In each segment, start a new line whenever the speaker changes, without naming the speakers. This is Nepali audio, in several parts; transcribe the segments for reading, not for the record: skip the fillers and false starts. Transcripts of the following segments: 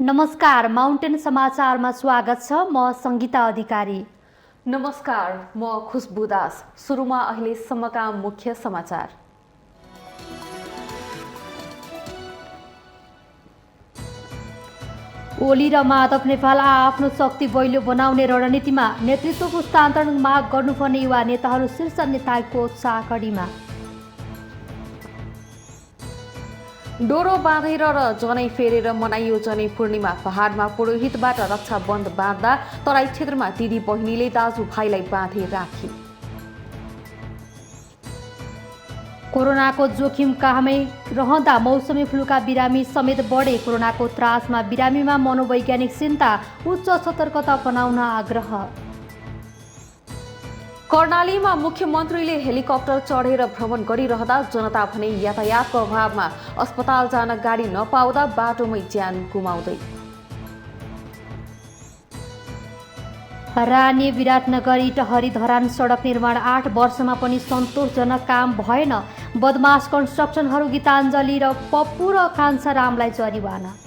नमस्कार, माउन्टेन समाचारमा स्वागत छ। म संगीता अधिकारी।
नमस्कार, म खुशबु दास। सुरुमा अहिलेसम्मका मुख्य समाचार।
ओली र माधव नेपाल आफ्नो शक्ति बलियो बनाउने रणनीतिमा नेतृत्वको हस्तान्तरण माग गर्नुपर्ने युवा नेताहरू शीर्ष नेताको चाकडीमा।
डोरो बाँधेर र जनै फेरेर मनाइयो जनै पूर्णिमा। पहाडमा पुरोहितबाट रक्षाबन्ध बाँध्दा तराई क्षेत्रमा दिदी बहिनीले दाजुभाइलाई बाँधे राखी।
कोरोनाको जोखिम कामै रहँदा मौसमी फ्लूका बिरामी समेत बढे। कोरोनाको त्रासमा बिरामीमा मनोवैज्ञानिक चिन्ता, उच्च सतर्कता अपनाउन आग्रह।
कर्णालीमा मुख्यमन्त्रीले हेलिकप्टर चढेर भ्रमण गरिरहँदा जनता भने यातायातको अभावमा अस्पताल जान गाडी नपाउँदा बाटोमै ज्यान गुमाउँदै।
रानी विराटनगर इटहरी धरान सडक निर्माण 8 वर्षमा पनि सन्तोषजनक काम भएन। बदमास कन्स्ट्रक्सनहरू गीताञ्जली र पप्पू र कान्छारामलाई जरिवाना।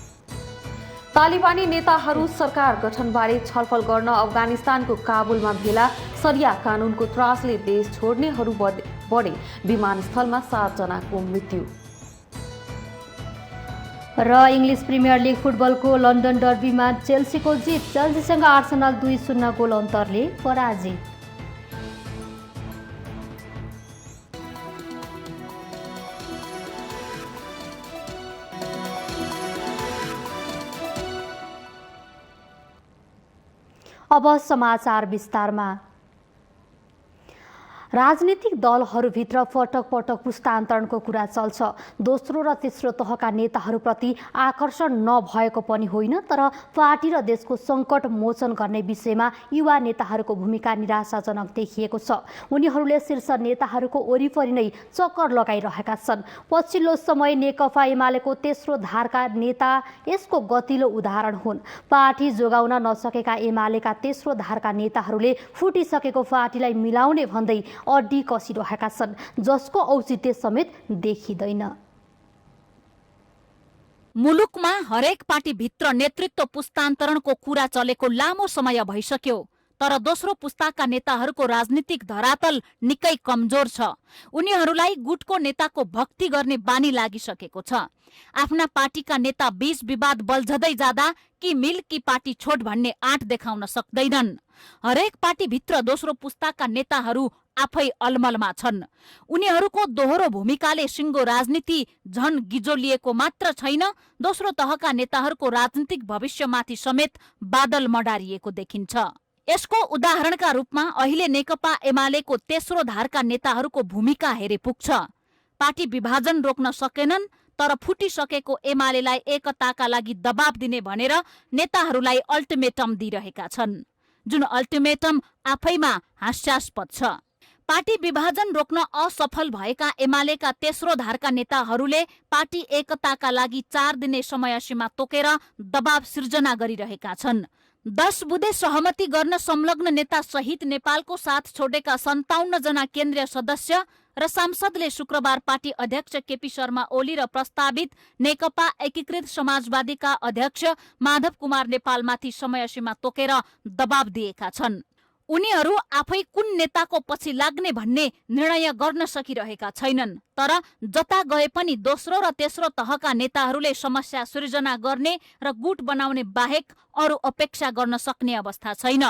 तालिबानी नेताहरू सरकार गठनबारे छलफल गर्न अफगानिस्तानको काबुलमा भेला। सरिया कानुनको त्रासले देश छोड्नेहरू बढे। विमानस्थलमा 7 जनाको मृत्यु।
र इङ्ग्लिस प्रिमियर लिग फुटबलको लन्डन डर्बीमा चेल्सीको जित। चेल्सीसँग आर्सेनल 2-0 गोल अन्तरले पराजित। अब समाचार विस्तारमा। राजनीतिक दलहरूभित्र पटक पटक पुस्तान्तरणको कुरा चल्छ। दोस्रो र तेस्रो तहका नेताहरूप्रति आकर्षण नभएको पनि होइन, तर पार्टी र देशको सङ्कट मोचन गर्ने विषयमा युवा नेताहरूको भूमिका निराशाजनक देखिएको छ। उनीहरूले शीर्ष नेताहरूको वरिपरि नै चक्कर लगाइरहेका छन्। पछिल्लो समय नेकपा एमालेको तेस्रो धारका नेता यसको गतिलो उदाहरण हुन्। पार्टी जोगाउन नसकेका एमालेका तेस्रो धारका नेताहरूले फुटिसकेको पार्टीलाई मिलाउने भन्दै अड्डी कसिरहेका छन्, जसको औचित्य समेत देखिँदैन।
मुलुकमा हरेक पार्टीभित्र नेतृत्व पुस्तान्तरणको कुरा चलेको लामो समय भइसक्यो, तर दोस्रो पुस्ताका नेताहरूको राजनीतिक धरातल निकै कमजोर छ। उनीहरूलाई गुटको नेताको भक्ति गर्ने बानी लागिसकेको छ। आफ्ना पार्टीका नेता बीच विवाद बल्झदै जाँदा कि मिल कि पार्टी छोड भन्ने आँट देखाउन सक्दैनन्। हरेक पार्टीभित्र दोस्रो पुस्ताका नेताहरू आफै अलमलमा छन्। उनीहरूको दोहोरो भूमिकाले सिङ्गो राजनीति झन गिजोलिएको मात्र छैन, दोस्रो तहका नेताहरूको राजनीतिक भविष्यमाथि समेत बादल मडारिएको देखिन्छ। यसको उदाहरणका रूपमा अहिले नेकपा एमालेको तेस्रो धारका नेताहरूको भूमिका हेरे पुग्छ। पार्टी विभाजन रोक्न सकेनन्, तर फुटिसकेको एमालेलाई एकताका लागि दबाब दिने भनेर नेताहरूलाई अल्टिमेटम दिइरहेका छन्, जुन अल्टिमेटम आफैमा हास्यास्पद छ। पार्टी विभाजन रोक्न असफल भएका एमालेका तेस्रो धारका नेताहरूले पार्टी एकताका लागि 4 दिने समय सीमा तोकेर दबाव सिर्जना गरिरहेका छन्। 10 बुँदे सहमति गर्न संलग्न नेता सहित नेपालको साथ छोडेका 57 जना केन्द्रीय सदस्य र सांसदले शुक्रबार पार्टी अध्यक्ष केपी शर्मा ओली र प्रस्तावित नेकपा एकीकृत समाजवादीका अध्यक्ष माधव कुमार नेपालमाथि समय सीमा तोकेर दबाब दिएका छन्। उनीहरू आफै कुन नेताको पछि लाग्ने भन्ने निर्णय गर्न सकिरहेका छैनन्, तर जता गए पनि दोस्रो र तेस्रो तहका नेताहरूले समस्या सृजना गर्ने र गुट बनाउने बाहेक अरू अपेक्षा गर्न सक्ने अवस्था छैन।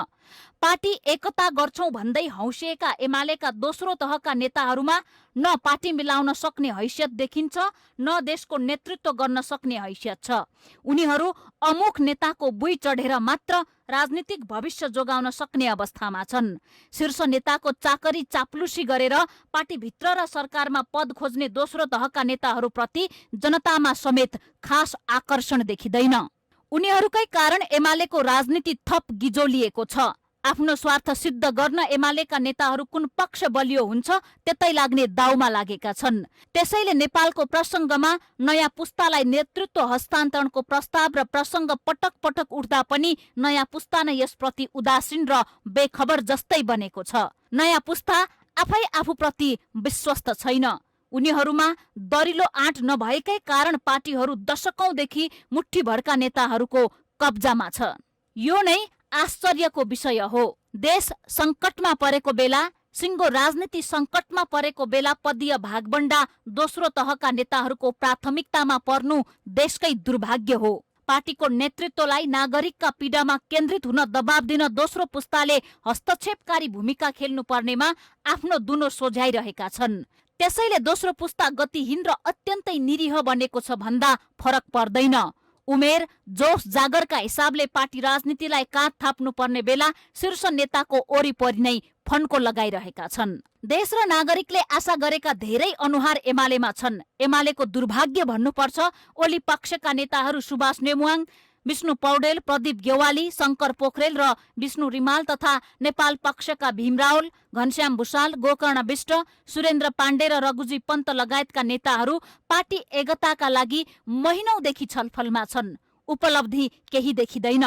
पार्टी एकता गर्छौं भन्दै हौसिएका एमालेका दोस्रो तहका नेताहरूमा न पार्टी मिलाउन सक्ने हैसियत देखिन्छ, न देशको नेतृत्व गर्न सक्ने हैसियत छ। उनीहरू अमुख नेताको बुई चढेर मात्र राजनीतिक भविष्य जोगाउन सक्ने अवस्थामा छन्। शीर्ष नेताको चाकरी चाप्लुसी गरेर पार्टीभित्र र सरकारमा पद खोज्ने दोस्रो तहका नेताहरूप्रति जनतामा समेत खास आकर्षण देखिँदैन। उनीहरूकै कारण एमालेको राजनीति थप गिजोलिएको छ। आफ्नो स्वार्थ सिद्ध गर्न एमालेका नेताहरू कुन पक्ष बलियो हुन्छ त्यतै लाग्ने दाउमा लागेका छन्। त्यसैले नेपालको प्रसङ्गमा नयाँ पुस्तालाई नेतृत्व हस्तान्तरणको प्रस्ताव र प्रसङ्ग पटक पटक उठ्दा पनि नयाँ पुस्ता नै यसप्रति उदासीन र बेखबर जस्तै बनेको छ। नयाँ पुस्ता आफै आफूप्रति विश्वस्त छैन। उनीहरूमा दरिलो आँट नभएकै कारण पार्टीहरू दशकौंदेखि मुठ्ठीभरका नेताहरूको कब्जामा छ। यो नै आश्चर्यको विषय हो। देश सङ्कटमा परेको बेला, सिङ्गो राजनीति सङ्कटमा परेको बेला पदीय भागबण्डा दोस्रो तहका नेताहरूको प्राथमिकतामा पर्नु देशकै दुर्भाग्य हो। पार्टीको नेतृत्वलाई नागरिकका पीडामा केन्द्रित हुन दबाब दिन दोस्रो पुस्ताले हस्तक्षेपकारी भूमिका खेल्नु पर्नेमा आफ्नो दुनो सोझ्याइरहेका छन्। त्यसैले दोस्रो पुस्ता गतिहीन र अत्यन्तै निरीह बनेको छ भन्दा फरक पर्दैन। उमेर, जोश, जागरका हिसाबले पार्टी राजनीतिलाई काँध थाप्नु पर्ने बेला शीर्ष नेताको वरिपरि नै फन्को लगाइरहेका छन्। देश र नागरिकले आशा गरेका धेरै अनुहार एमालेमा छन्। एमालेको दुर्भाग्य भन्नुपर्छ ओली पक्षका नेताहरू सुभाष नेमुवाङ, विष्णु पौडेल, प्रदीप गेवाली, शङ्कर पोखरेल र विष्णु रिमाल तथा नेपाल पक्षका भीम रावल, घनश्याम भुषाल, गोकर्ण बिष्ट, सुरेन्द्र पाण्डे र रघुजी पन्त लगायतका नेताहरू पार्टी एकताका लागि महिनौदेखि छलफलमा छन्। उपलब्धि केही देखिँदैन।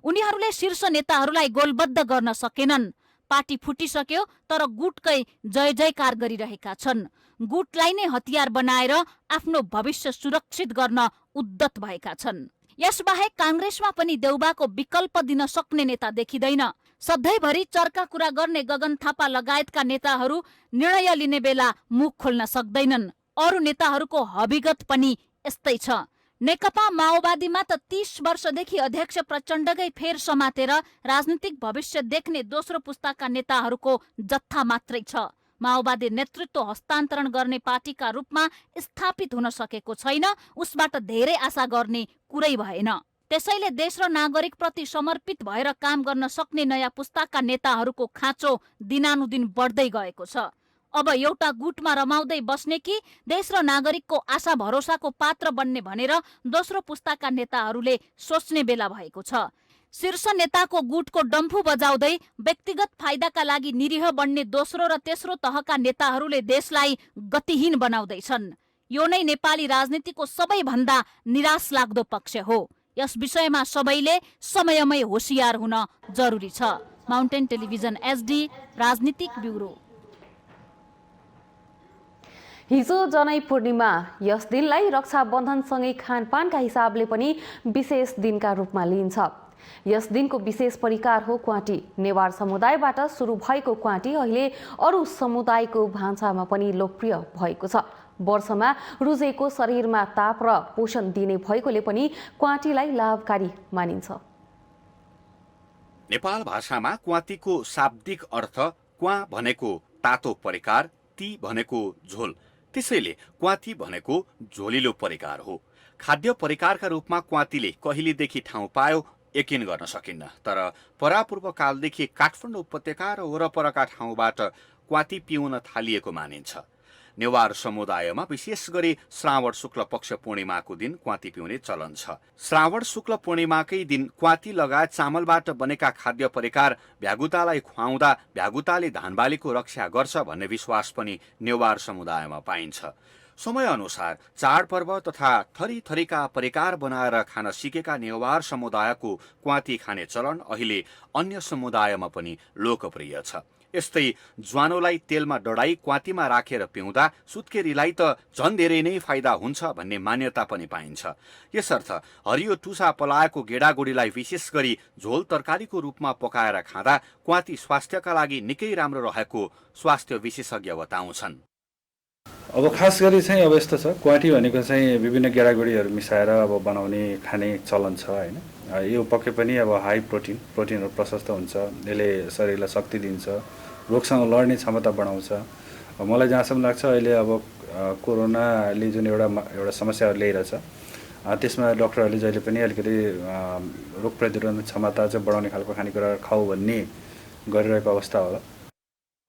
उनीहरूले शीर्ष नेताहरूलाई गोलबद्ध गर्न सकेनन्। पार्टी फुटिसक्यो तर गुटकै जय जयकार गरिरहेका छन्। गुटलाई नै हतियार बनाएर आफ्नो भविष्य सुरक्षित गर्न उद्यत भएका छन्। यसबाहेक काङ्ग्रेसमा पनि देउबाको विकल्प दिन सक्ने नेता देखिँदैन। सधैँभरि चर्का कुरा गर्ने गगन थापा लगायतका नेताहरू निर्णय लिने बेला मुख खोल्न सक्दैनन्। अरू नेताहरूको हविगत पनि यस्तै छ। नेकपा माओवादीमा त 30 वर्षदेखि अध्यक्ष प्रचण्डकै फेर समातेर राजनीतिक भविष्य देख्ने दोस्रो पुस्ताका नेताहरूको जत्था मात्रै छ। माओवादी नेतृत्व हस्तान्तरण गर्ने पार्टीका रूपमा स्थापित हुन सकेको छैन। उसबाट धेरै आशा गर्ने कुरै भएन। त्यसैले देश र नागरिकप्रति समर्पित भएर काम गर्न सक्ने नयाँ पुस्ताका नेताहरूको खाँचो दिनानुदिन बढ्दै गएको छ। अब एउटा गुटमा रमाउँदै बस्ने कि देश र नागरिकको आशा भरोसाको पात्र बन्ने भनेर दोस्रो पुस्ताका नेताहरूले सोच्ने बेला भएको छ। शीर्ष नेताको गुटको डम्फु बजाउँदै व्यक्तिगत फाइदाका लागि निरीह बन्ने दोस्रो र तेस्रो तहका नेताहरूले देशलाई गतिहीन बनाउँदैछन्। यो नै नेपाली राजनीतिको सबैभन्दा निराश लाग्दो पक्ष हो। यस विषयमा सबैले समयमै होसियार हुन जरुरी छ। माउन्टेन टेलिभिजन एसडी राजनीतिक ब्युरो।
हिजो जनै पूर्णिमा। यस दिनलाई रक्षाबन्धनसँगै खानपानका हिसाबले पनि विशेष दिनका रूपमा लिइन्छ। यस दिनको विशेष परिकार हो क्वाटी। नेवार समुदायबाट सुरु भएको क्वाटी अहिले अरू समुदायको भान्सामा पनि लोकप्रिय भएको छ। वर्षमा रुजेको शरीरमा ताप र पोषण दिने भएकोले पनि क्वाटीलाई लाभकारी मानिन्छ।
नेपाल भाषामा क्वातीको शाब्दिक अर्थ क्वा भनेको तातो परिकार, ती भनेको झोल। त्यसैले क्वाती भनेको झोलिलो परिकार हो। खाद्य परिकारका रूपमा क्वातीले कहिलेदेखि ठाउँ पायो यकिन गर्न सकिन्न। तर परापूर्व कालदेखि काठमाडौँ उपत्यका र वरपरका ठाउँबाट क्वाती पिउन थालिएको मानिन्छ। नेवार समुदायमा विशेष गरी श्रावण शुक्ल पक्ष पूर्णिमाको दिन क्वाती पिउने चलन छ। श्रावण शुक्ल पूर्णिमाकै दिन क्वाती लगायत चामलबाट बनेका खाद्य परिकार भ्यागुतालाई खुवाउँदा भ्यागुताले धानबालीको रक्षा गर्छ भन्ने विश्वास पनि नेवार समुदायमा पाइन्छ। समयअनुसार चाडपर्व तथा थरीथरीका परिकार बनाएर खान सिकेका नेवार समुदायको क्वाती खाने चलन अहिले अन्य समुदायमा पनि लोकप्रिय छ। यस्तै ज्वानोलाई तेलमा डढाई क्वातीमा राखेर पिउँदा सुत्केरीलाई त झन् धेरै नै फाइदा हुन्छ भन्ने मान्यता पनि पाइन्छ। यसर्थ हरियो टुसा पलाएको गेडागुडीलाई विशेष गरी झोल तरकारीको रूपमा पकाएर खाँदा क्वाती स्वास्थ्यका लागि निकै राम्रो रहेको स्वास्थ्य विशेषज्ञ बताउँछन्।
अब खास गरी चाहिँ अब यस्तो छ, क्वाटी भनेको चाहिँ विभिन्न गेडागुडीहरू मिसाएर अब बनाउने खाने चलन छ हैन। यो पक्कै पनि अब हाई प्रोटिनहरू प्रशस्त हुन्छ। यसले शरीरलाई शक्ति दिन्छ, रोगसँग लड्ने क्षमता बढाउँछ। मलाई जहाँसम्म लाग्छ अहिले अब कोरोनाले जुन एउटा समस्याहरू ल्याइरहेछ त्यसमा डाक्टरहरूले जहिले पनि अलिकति रोग प्रतिरोधक क्षमता चाहिँ बढाउने खालको खानेकुरा खाऊ भन्ने गरिरहेको अवस्था होला।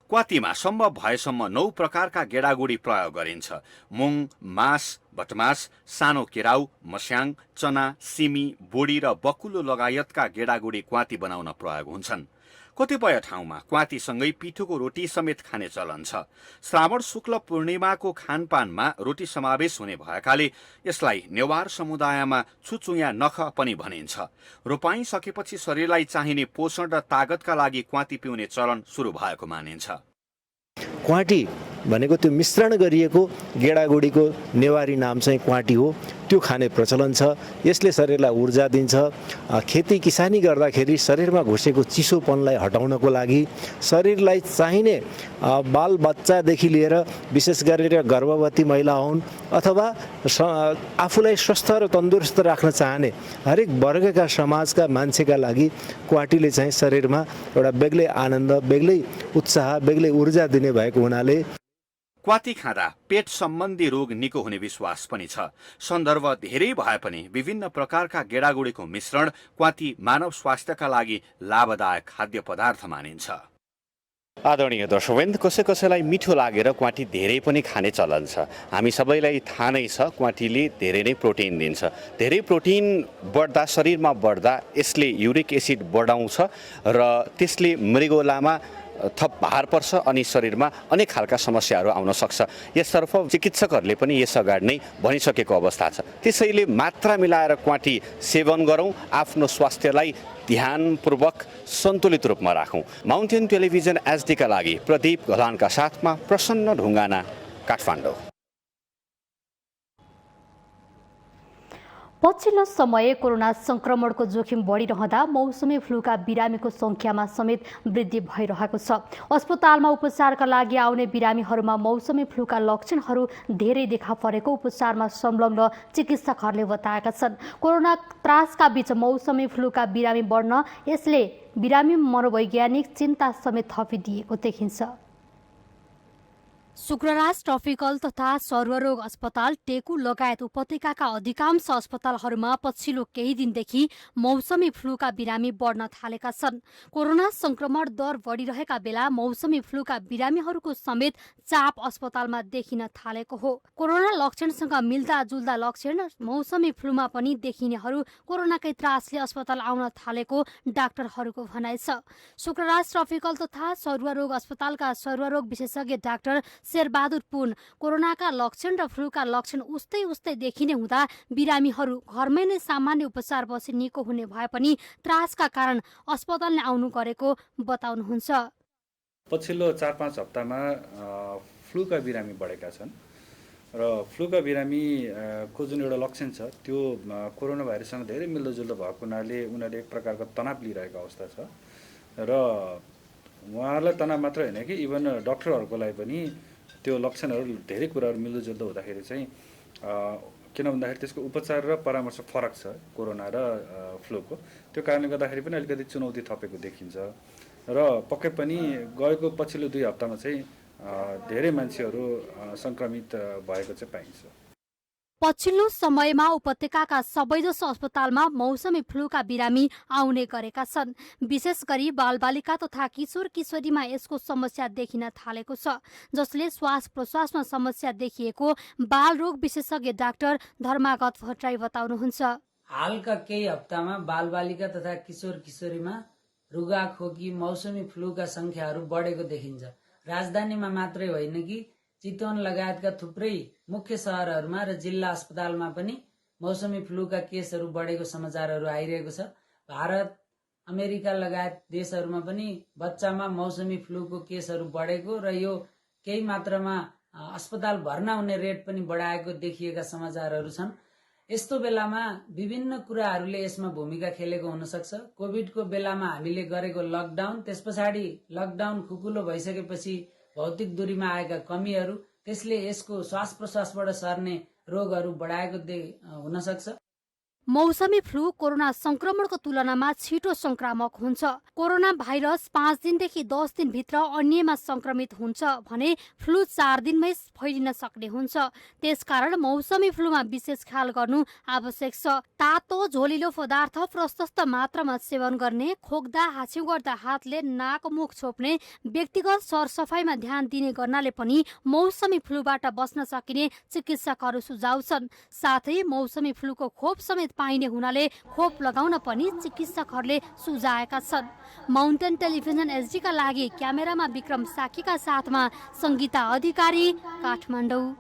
क्वातीमा सम्भव भएसम्म 9 प्रकारका गेडागुडी प्रयोग गरिन्छ। मुङ, मास, भटमास, सानो केराउ, मस्याङ, चना, सिमी, बोडी र बकुलो लगायतका गेडागुडी क्वाती बनाउन प्रयोग हुन्छन्। कतिपय ठाउँमा क्वातीसँगै पिठोको रोटी समेत खाने चलन छ। श्रावण शुक्ल पूर्णिमाको खानपानमा रोटी समावेश हुने भएकाले यसलाई नेवार समुदायमा छुचुया नख पनि भनिन्छ। रोपाई सकेपछि शरीरलाई चाहिने पोषण र तागतका लागि क्वाती पिउने चलन सुरु भएको मानिन्छ।
क्वाटी भनेको त्यो मिश्रण गरिएको गेडागुडीको नेवारी नाम चाहिँ क्वाटी हो। त्यो खाने प्रचलन छ। यसले शरीरलाई ऊर्जा दिन्छ। खेती किसानी गर्दाखेरि शरीरमा घुसेको चिसोपनलाई हटाउनको लागि, शरीरलाई चाहिने बालबच्चादेखि लिएर विशेष गरेर गर्भवती महिला हुन् अथवा आफूलाई स्वस्थ र तन्दुरुस्त राख्न चाहने हरेक वर्गका समाजका मान्छेका लागि क्वाटीले चाहिँ शरीरमा एउटा बेग्लै आनन्द, बेग्लै उत्साह, बेग्लै ऊर्जा दिने भएको हुनाले
क्वाती खाँदा पेट सम्बन्धी रोग निको हुने विश्वास पनि छ। सन्दर्भ धेरै भए पनि विभिन्न प्रकारका गेडागुडीको मिश्रण क्वाती मानव स्वास्थ्यका लागि लाभदायक खाद्य पदार्थ मानिन्छ। आदरणीय दर्शकवृन्द, कसैलाई मिठो लागेर क्वाटी धेरै पनि खाने चलन छ। हामी सबैलाई थाहा नै छ क्वाटीले धेरै नै प्रोटिन दिन्छ। धेरै प्रोटिन बढ्दा, शरीरमा बढ्दा यसले युरिक एसिड बढाउँछ र त्यसले मृगौलामा थप भार पर्छ अनि शरीरमा अनेक खालका समस्याहरू आउन सक्छ। यसतर्फ चिकित्सकहरूले पनि यस अगाडि नै भनिसकेको अवस्था छ। त्यसैले मात्रा मिलाएर क्वाटी सेवन गरौँ, आफ्नो स्वास्थ्यलाई ध्यानपूर्वक सन्तुलित रूपमा राखौँ। माउन्टेन टेलिभिजन एचडीका लागि प्रदीप घलानका साथमा प्रसन्न ढुङ्गाना, काठमाडौँ।
पछिल्लो समय कोरोना संक्रमणको जोखिम बढिरहँदा मौसमी फ्लूका बिरामीको संख्यामा समेत वृद्धि भइरहेको छ। अस्पतालमा उपचारका लागि आउने बिरामीहरूमा मौसमी फ्लूका लक्षणहरू धेरै देखा परेको उपचारमा संलग्न चिकित्सकहरूले बताएका छन्। कोरोना त्रासका बीच मौसमी फ्लूका बिरामी बढ्न यसले बिरामी मनोवैज्ञानिक चिन्ता समेत थपिदिएको देखिन्छ। शुक्रराज ट्रपिकल तथा सर्वरोग अस्पताल टेकु लगायत उपत्यकाका अधिकांश अस्पतालहरूमा पछिल्लो केही दिनदेखि मौसमी फ्लूका बिरामी बढ्न थालेका छन्। कोरोना संक्रमण दर बढिरहेका बेला मौसमी फ्लूका बिरामीहरूको समेत चाप अस्पतालमा देखिन थालेको हो। कोरोना लक्षणसँग मिल्दाजुल्दा लक्षण मौसमी फ्लूमा पनि देखिनेहरू कोरोनाकै त्रासले अस्पताल आउन थालेको डाक्टरहरूको भनाइ छ। शुक्रराज ट्रपिकल तथा सर्वरोग अस्पतालका सर्वरोग विशेषज्ञ डाक्टर शेरबहादुर पुन कोरोनाका लक्षण र फ्लूका लक्षण उस्तै देखिने हुँदा बिरामीहरू घरमै नै सामान्य उपचारपछि निको हुने भए पनि त्रासका कारण अस्पतालले आउनु गरेको बताउनुहुन्छ।
पछिल्लो 4-5 हप्तामा फ्लूका बिरामी बढेका छन् र फ्लूका बिरामीको जुन एउटा लक्षण छ त्यो कोरोना भाइरससँग धेरै मिल्दोजुल्दो भएको हुनाले उनीहरूले एक प्रकारको तनाव लिइरहेको अवस्था छ र उहाँहरूलाई तनाव मात्र होइन कि इभन डक्टरहरूको लागि पनि त्यो लक्षणहरू धेरै कुराहरू मिल्दोजुल्दो हुँदाखेरि चाहिँ किन भन्दाखेरि त्यसको उपचार र परामर्श फरक छ कोरोना र फ्लूको। त्यो कारणले गर्दाखेरि पनि अलिकति चुनौती थपेको देखिन्छ र पक्कै पनि गएको पछिल्लो 2 हप्तामा चाहिँ धेरै मान्छेहरू सङ्क्रमित भएको चाहिँ पाइन्छ।
पछिल्लो समयमा उपत्यकाका सबैजसो अस्पतालमा मौसमी फ्लूका बिरामी आउने गरेका छन्। विशेष गरी बालबालिका तथा किशोर किशोरीमा यसको समस्या देखिन थालेको छ, जसले श्वास प्रश्वासमा समस्या देखिएको बालरोग विशेषज्ञ डाक्टर धर्मागत भट्टराई बताउनुहुन्छ।
हालका केही हप्तामा बालबालिका तथा किशोर किशोरीमा रुगा खोकी मौसमी फ्लूका संख्याहरू बढेको देखिन्छ। राजधानीमा मात्रै होइन कि चितवन लगायतका थुप्रै मुख्य शहरहरूमा र जिल्ला अस्पतालमा पनि मौसमी फ्लूका केसहरू बढेको समाचारहरू आइरहेको छ। भारत, अमेरिका लगायत देशहरूमा पनि बच्चामा मौसमी फ्लूको केसहरू बढेको र यो केही मात्रामा अस्पताल भर्ना हुने रेट पनि बढाएको देखिएका समाचारहरू छन्। यस्तो बेलामा विभिन्न कुराहरूले यसमा भूमिका खेलेको हुन सक्छ। कोभिडको बेलामा हामीले गरेको लकडाउन, त्यस पछाडि लकडाउन खुकुलो भइसकेपछि भौतिक दूरीमा आएका कमीहरू, त्यसले यसको श्वास प्रश्वासबाट सर्ने रोगहरू बढाएको हुन सक्छ।
मौसमी फ्लू कोरोना संक्रमणको तुलनामा छिटो संक्रामक हुन्छ। कोरोना भाइरस 5 दिनदेखि 10 दिनभित्र अन्यमा संक्रमित हुन्छ भने फ्लू 4 दिनमै फैलिन सक्ने हुन्छ। त्यसकारण मौसमी फ्लूमा विशेष ख्याल गर्नु आवश्यक छ। तातो झोलिलो पदार्थ प्रशस्त मात्रामा सेवन गर्ने, खोक्दा हाछ्यौ गर्दा हातले नाक मुख छोप्ने, व्यक्तिगत सरसफाइमा ध्यान दिने गर्नाले पनि मौसमी फ्लूबाट बच्न सकिने चिकित्सकहरू सुझाव छन्। साथै मौसमी फ्लूको खोप समेत पाइने हुनाले खोप लगाउन पनि चिकित्सकहरूले सुझाएका छन्। माउन्टेन टेलिभिजन एचडीका लागि क्यामेरामा विक्रम साकीका साथमा संगीता अधिकारी, काठमाडौँ।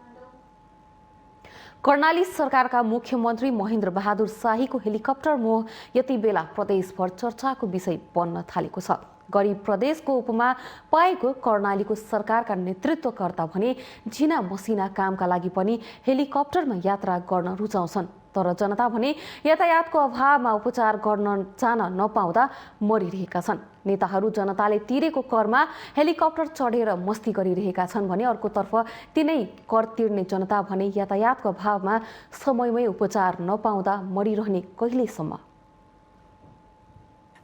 कर्णाली सरकारका मुख्यमन्त्री महेन्द्र बहादुर शाहीको हेलिकप्टर मोह यति बेला प्रदेशभर चर्चाको विषय बन्न थालेको छ। गरिब प्रदेशको उपमा पाएको कर्णालीको सरकारका नेतृत्वकर्ता भने झिना मसिना कामका लागि पनि हेलिकप्टरमा यात्रा गर्न रुचाउँछन्। तर जनता भने यातायातको अभावमा उपचार गर्न जान नपाउँदा मरिरहेका छन्। नेताहरू जनताले तिरेको करमा हेलिकप्टर चढेर मस्ती गरिरहेका छन् भने अर्कोतर्फ तिनै कर तिर्ने जनता भने यातायातको अभावमा समयमै उपचार नपाउँदा मरिरहने कहिलेसम्म।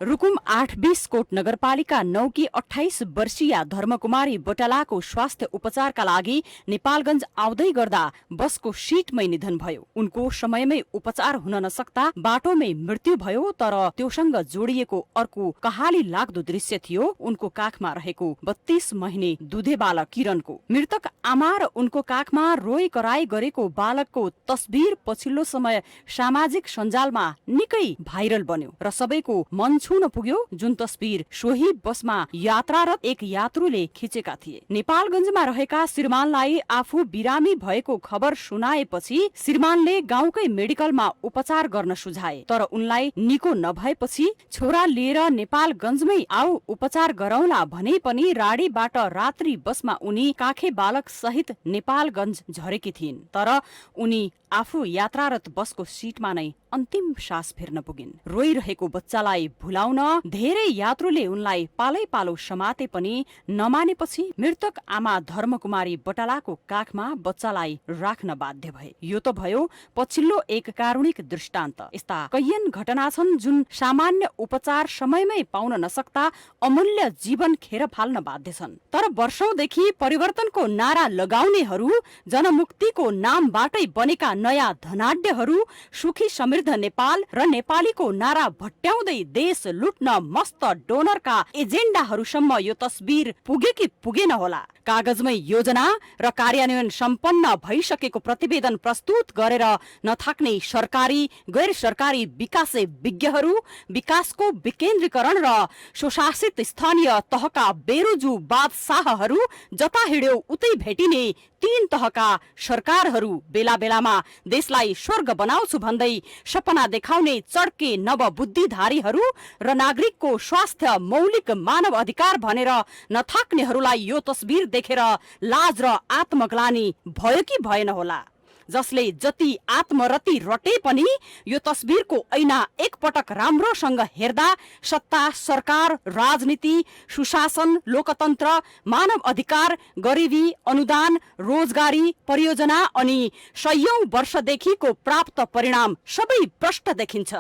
रुकुम 8-20 कोट नगरपालिका 9 की 28 वर्षीय धर्मकुमारी बटालाको स्वास्थ्य उपचारका लागि नेपालगञ्ज आउँदै गर्दा बसको सीटमै निधन भयो। उनको समयमै उपचार हुन नसक्दा बाटोमै मृत्यु भयो। तर त्योसँग जोडिएको अर्को कहाली लाग्दो दृश्य थियो उनको काखमा रहेको 32 महिने दुधे बालक किरणको। मृतक आमा र उनको काखमा रोई कराई गरेको बालकको तस्बिर पछिल्लो समय सामाजिक सञ्जालमा निकै भाइरल बन्यो र सबैको मन छुन पुग्यो। जुन तस्बिर सोही बसमा यात्रारत एक यात्रुले खिचेका थिए। नेपालगञ्जमा रहेका श्रीमानलाई आफू बिरामी भएको खबर सुनाएपछि श्रीमानले गाउँकै मेडिकलमा उपचार गर्न सुझाए। तर उनलाई निको नभएपछि छोरा लिएर नेपालगञ्जमै आऊ उपचार गरौला भने पनि राडीबाट रात्रि बसमा उनी काखे बालक सहित नेपालगञ्ज झरेकी थिइन्। तर उनी आफू यात्रारत बसको सीटमा नै अन्तिम सास फेर्न पुगिन्। रोइरहेको बच्चालाई भुलाउन धेरै यात्रुले उनलाई पालै पालो समाते पनि नमानेपछि मृतक आमा धर्मकुमारी बटालाको काखमा बच्चालाई राख्न बाध्य भए। यो त भयो पछिल्लो एक कारुणिक दृष्टान्त। यस्ता कैयन घटना छन् जुन सामान्य उपचार समयमै पाउन नसक्दा अमूल्य जीवन खेर फाल्न बाध्य छन्। तर वर्षौंदेखि परिवर्तनको नारा लगाउनेहरू, जनमुक्तिको नामबाटै बनेका नयाँ धनाढ्यहरू, सुखी समृद्ध नेपाल र नेपालीको नारा भट्ट्याउँदै देश लुट्न मस्त डोनरका एजेन्डाहरूसम्म यो तस्बिर पुगे कि पुगेन होला। कागजमै योजना र कार्यान्वयन सम्पन्न भइसकेको प्रतिवेदन प्रस्तुत गरेर नथाक्ने सरकारी गैर सरकारी विकासे विज्ञहरू, विकासको विकेन्द्रीकरण र स्वशासित स्थानीय तहका बेरोजु बादशाहहरू, जता हिड्यो उतै भेटिने 3 तहका सरकारहरू बेला बेलामा देशलाई स्वर्ग बनाउँछु भन्दै सपना देखाउने चड्के नवबुद्धिधारीहरू र नागरिकको स्वास्थ्य मौलिक मानव अधिकार भनेर नथाक्नेहरूलाई यो तस्बिर देखेर लाज र आत्मग्लानी भयो कि भएन होला। जसले जति आत्मरति रटे पनि यो तस्बिरको ऐना एकपटक राम्रोसँग हेर्दा सत्ता, सरकार, राजनीति, सुशासन, लोकतन्त्र, मानव अधिकार, गरिबी, अनुदान, रोजगारी, परियोजना अनि सयौं वर्षदेखिको प्राप्त परिणाम सबै प्रष्ट देखिन्छ।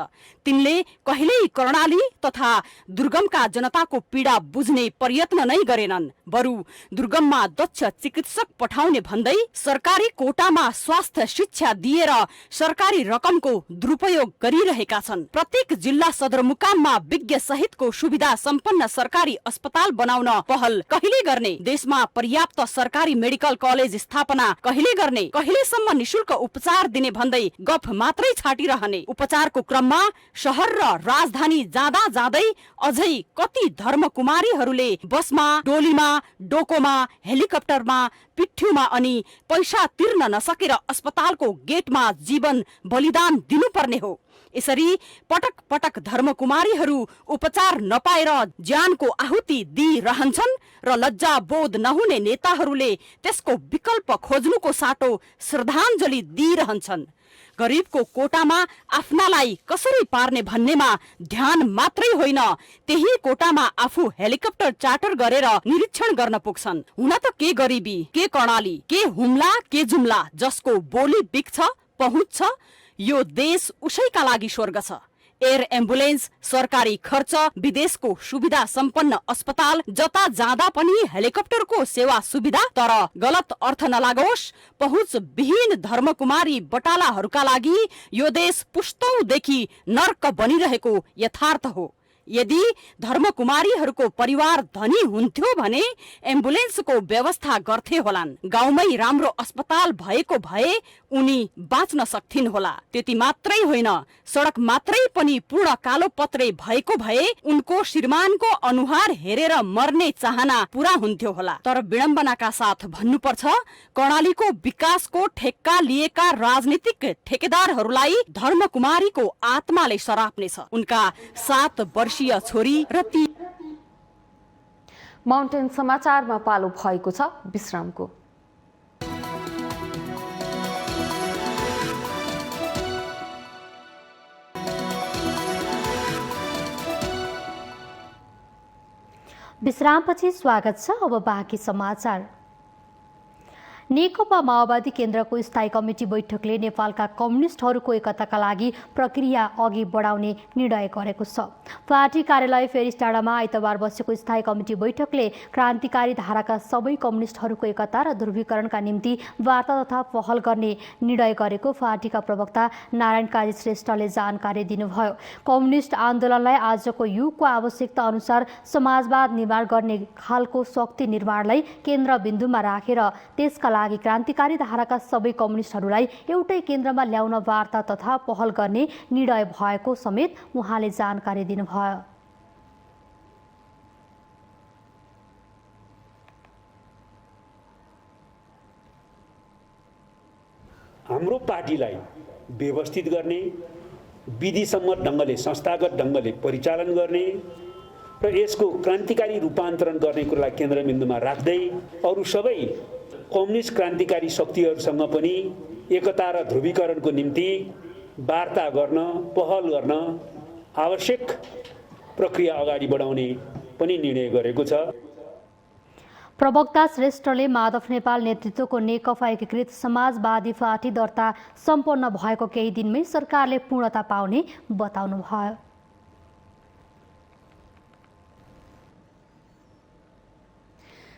तिनले कहिल्यै कर्णाली तथा दुर्गमका जनताको पीडा बुझ्ने प्रयत्न नै गरेनन्। बरु दुर्गममा दक्ष चिकित्सक पठाउने भन्दै सरकारी कोटामा स्वास्थ्य शिक्षा दिएर सरकारी रकमको दुरुपयोग गरिरहेका छन्। प्रत्येक जिल्ला सदरमुकाममा विज्ञ सहितको सुविधा सम्पन्न सरकारी अस्पताल बनाउन पहल कहिले गर्ने, देशमा पर्याप्त सरकारी मेडिकल कलेज स्थापना कहिले गर्ने, कहिलेसम्म निशुल्क उपचार दिने भन्दै गफ मात्रै छाटिरहने। उपचारको क्रममा शहर र राजधानी जाँदा जाँदै अझै कति धर्मकुमारीहरूले बसमा, डोलीमा, डोकोमा, हेलिकप्टरमा, पिठ्युमा अनि पैसा तिर्न नसकेर अस्पतालको गेटमा जीवन बलिदान दिनुपर्ने हो। यसरी पटक पटक धर्मकुमारीहरू उपचार नपाएर ज्यानको आहुति दिइरहन्छन् र लज्जा बोध नहुने नेताहरूले त्यसको विकल्प खोज्नुको साटो श्रद्धाञ्जली दिइरहन्छन्। गरिबको कोटामा आफ्नालाई कसरी पार्ने भन्नेमा ध्यान मात्रै होइन, त्यही कोटामा आफू हेलिकप्टर चार्टर गरेर निरीक्षण गर्न पुग्छन्। हुन त के गरिबी, के कर्णाली, के हुम्ला, के जुम्ला, जसको बोली बिक्छ, पहुँच छ, यो देश उसैका लागि स्वर्ग छ। एयर एम्बुलेन्स, सरकारी खर्च, विदेशको सुविधा सम्पन्न अस्पताल, जता जाँदा पनि हेलिकप्टरको सेवा सुविधा। तर गलत अर्थ नलागोस्, पहुँच विहीन धर्मकुमारी बटालाहरूका लागि यो देश पुस्तौंदेखि नर्क बनिरहेको यथार्थ हो। यदि धर्मकुमारीहरूको परिवार धनी हुन्थ्यो भने एम्बुलेन्सको व्यवस्था गर्थे होलान्। गाउँमै राम्रो अस्पताल भएको भए उनी बाँच्न सक्थिन् होला। त्यति मात्रै होइन, सडक मात्रै पनि पूर्ण कालो पत्रे भएको भए उनको श्रीमानको अनुहार हेरेर मर्ने चाहना पूरा हुन्थ्यो होला। तर विडम्बनाका साथ भन्नुपर्छ, कर्णालीको विकासको ठेक्का लिएका राजनीतिक ठेकेदारहरूलाई धर्मकुमारीको आत्माले सराप्नेछ। उनका 7 वर्षीय छोरी र
माउन्टेन समाचारमा पालो भएको छ विश्रामको।
विश्रामपछि स्वागत छ। अब बाँकी समाचार। नेकपा माओवादी केन्द्रको स्थायी कमिटी बैठकले नेपालका कम्युनिस्टहरूको एकताका लागि प्रक्रिया अघि बढाउने निर्णय गरेको छ। पार्टी कार्यालय फेरिस डाँडामा आइतबार बसेको स्थायी कमिटी बैठकले क्रान्तिकारी धाराका सबै कम्युनिस्टहरूको एकता र ध्रुवीकरणका निम्ति वार्ता तथा पहल गर्ने निर्णय गरेको पार्टीका प्रवक्ता नारायण काजी श्रेष्ठले जानकारी दिनुभयो। कम्युनिस्ट आन्दोलनलाई आजको युगको आवश्यकता अनुसार समाजवाद निर्माण गर्ने खालको शक्ति निर्माणलाई केन्द्रबिन्दुमा राखेर त्यसका लागि क्रान्तिकारी धाराका सबै कम्युनिस्टहरूलाई एउटै केन्द्रमा ल्याउन वार्ता तथा पहल गर्ने निर्णय भएको समेत उहाँले जानकारी दिनुभयो।
हाम्रो पार्टीलाई व्यवस्थित गर्ने, विधिसम्मत ढङ्गले संस्थागत ढङ्गले परिचालन गर्ने र यसको क्रान्तिकारी रूपान्तरण गर्ने कुरालाई केन्द्रबिन्दुमा राख्दै अरू सबै कम्युनिस्ट क्रान्तिकारी शक्तिहरूसँग पनि एकता र ध्रुवीकरणको निम्ति वार्ता गर्न, पहल गर्न, आवश्यक प्रक्रिया अगाडि बढाउने पनि निर्णय गरेको छ।
प्रवक्ता श्रेष्ठले माधव नेपाल नेतृत्वको नेकपा एकीकृत समाजवादी पार्टी दर्ता सम्पन्न भएको केही दिनमै सरकारले पूर्णता पाउने बताउनुभयो।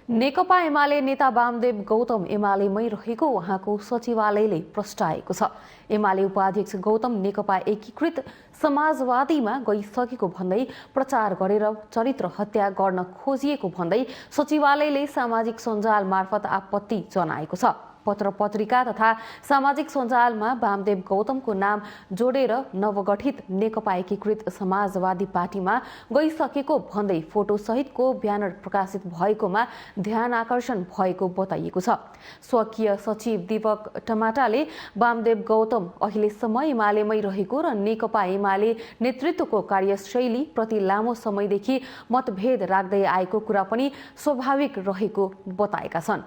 नेकपा एमाले नेता वामदेव गौतम एमालेमै रहेको उहाँको सचिवालयले प्रस्ताएको छ। एमाले उपाध्यक्ष गौतम नेकपा एकीकृत समाजवादीमा गइसकेको भन्दै प्रचार गरेर चरित्र हत्या गर्न खोजिएको भन्दै सचिवालयले सामाजिक सञ्जाल मार्फत आपत्ति जनाएको छ। पत्र पत्रिका तथा सामाजिक सञ्जालमा वामदेव गौतमको नाम जोडेर नवगठित नेकपा एकीकृत समाजवादी पार्टीमा गइसकेको भन्दै फोटोसहितको ब्यानर प्रकाशित भएकोमा ध्यान आकर्षण भएको बताइएको छ। स्वकीय सचिव दीपक टमाटाले वामदेव गौतम अहिलेसम्म एमालेमै रहेको र नेकपा एमाले नेतृत्वको कार्यशैली प्रति लामो समयदेखि मतभेद राख्दै आएको कुरा पनि स्वाभाविक रहेको बताएका छन्।